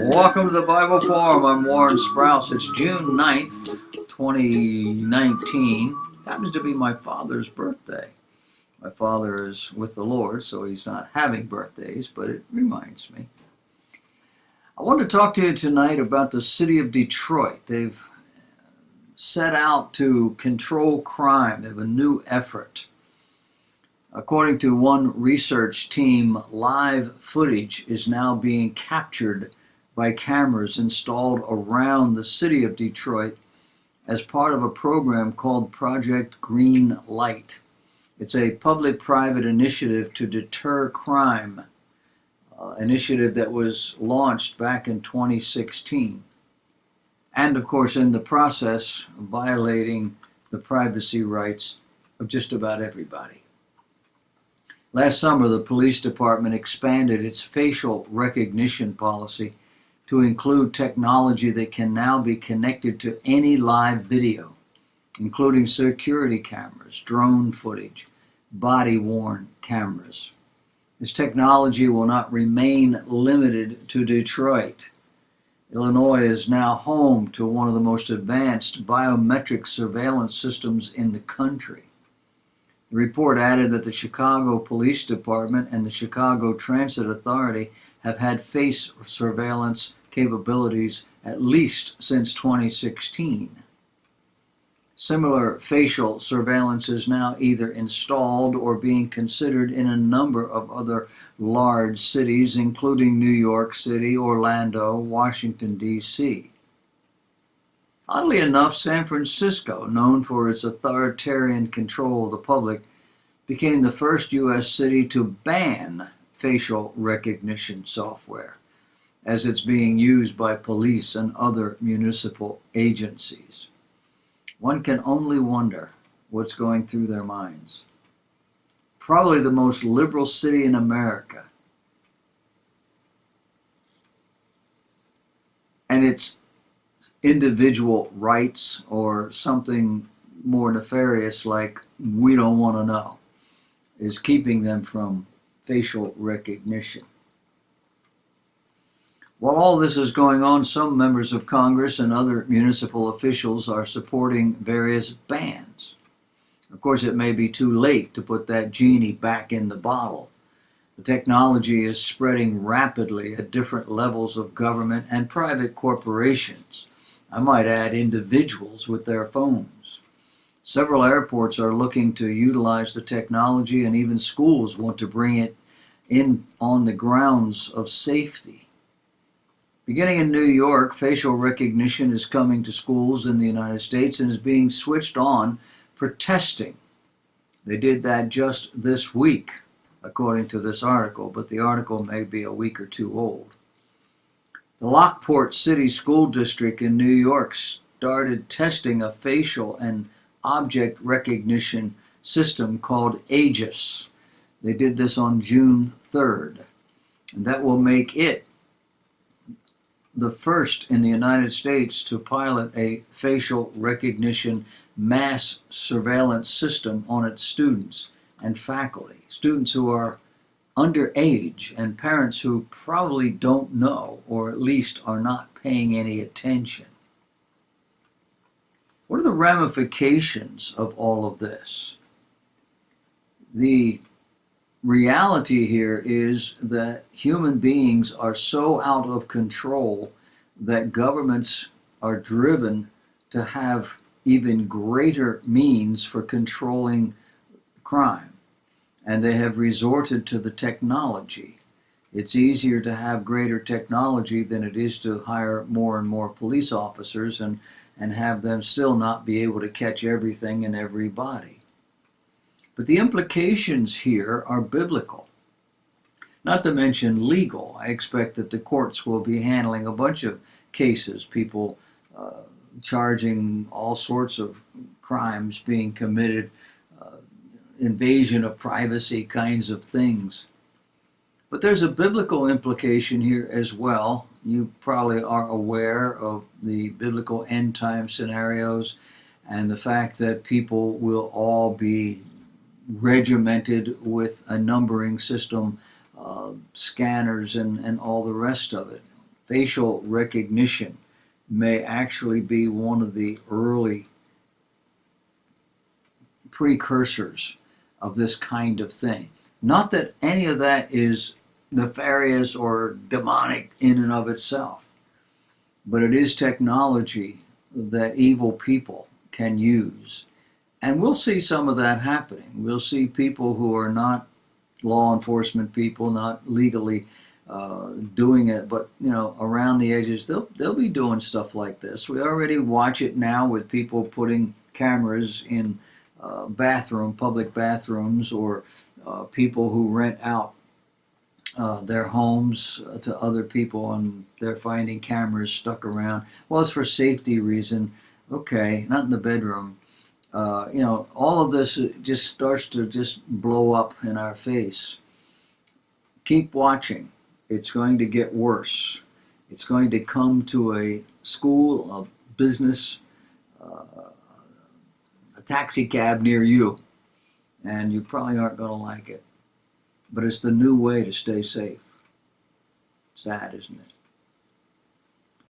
Welcome to the Bible Forum. I'm Warren Sprouse. It's June 9th, 2019. It happens to be my father's birthday. My father is with the Lord, so he's not having birthdays, but it reminds me. I want to talk to you tonight about the city of Detroit. They've set out to control crime. They have a new effort. According to one research team, live footage is now being captured by cameras installed around the city of Detroit as part of a program called Project Green Light. It's a public-private initiative to deter crime, initiative that was launched back in 2016. And of course, in the process, violating the privacy rights of just about everybody. Last summer, the police department expanded its facial recognition policy to include technology that can now be connected to any live video, including security cameras, drone footage, body-worn cameras. This technology will not remain limited to Detroit. Illinois is now home to one of the most advanced biometric surveillance systems in the country. The report added that the Chicago Police Department and the Chicago Transit Authority have had face surveillance capabilities at least since 2016. Similar facial surveillance is now either installed or being considered in a number of other large cities, including New York City, Orlando, Washington, D.C. Oddly enough, San Francisco, known for its authoritarian control of the public, became the first U.S. city to ban facial recognition software, as it's being used by police and other municipal agencies. One can only wonder what's going through their minds. Probably the most liberal city in America, and its individual rights, or something more nefarious like we don't want to know, is keeping them from facial recognition. While all this is going on, some members of Congress and other municipal officials are supporting various bans. Of course, it may be too late to put that genie back in the bottle. The technology is spreading rapidly at different levels of government and private corporations. I might add individuals with their phones. Several airports are looking to utilize the technology, and even schools want to bring it in on the grounds of safety. Beginning in New York, facial recognition is coming to schools in the United States and is being switched on for testing. They did that just this week, according to this article, but the article may be a week or two old. The Lockport City School District in New York started testing a facial and object recognition system called Aegis. They did this on June 3rd. And that will make it the first in the United States to pilot a facial recognition mass surveillance system on its students and faculty. Students who are underage and parents who probably don't know, or at least are not paying any attention. What are the ramifications of all of this? The reality here is that human beings are so out of control that governments are driven to have even greater means for controlling crime. And they have resorted to the technology. It's easier to have greater technology than it is to hire more and more police officers and have them still not be able to catch everything and everybody. But the implications here are biblical, not to mention legal. I expect that the courts will be handling a bunch of cases, people charging all sorts of crimes being committed, invasion of privacy kinds of things. But there's a biblical implication here as well. You probably are aware of the biblical end time scenarios and the fact that people will all be regimented with a numbering system, scanners and all the rest of it. facial recognition may actually be one of the early precursors of this kind of thing. Not that any of that is nefarious or demonic in and of itself, but it is technology that evil people can use. And we'll see some of that happening. We'll see people who are not law enforcement people, not legally doing it, but around the edges, they'll be doing stuff like this. We already watch it now with people putting cameras in public bathrooms, or people who rent out their homes to other people, and they're finding cameras stuck around. Well, it's for safety reason. Okay, not in the bedroom. All of this just starts to just blow up in our face. Keep watching. It's going to get worse. It's going to come to a school, a business, a taxi cab near you, and you probably aren't going to like it. But it's the new way to stay safe. Sad, isn't it?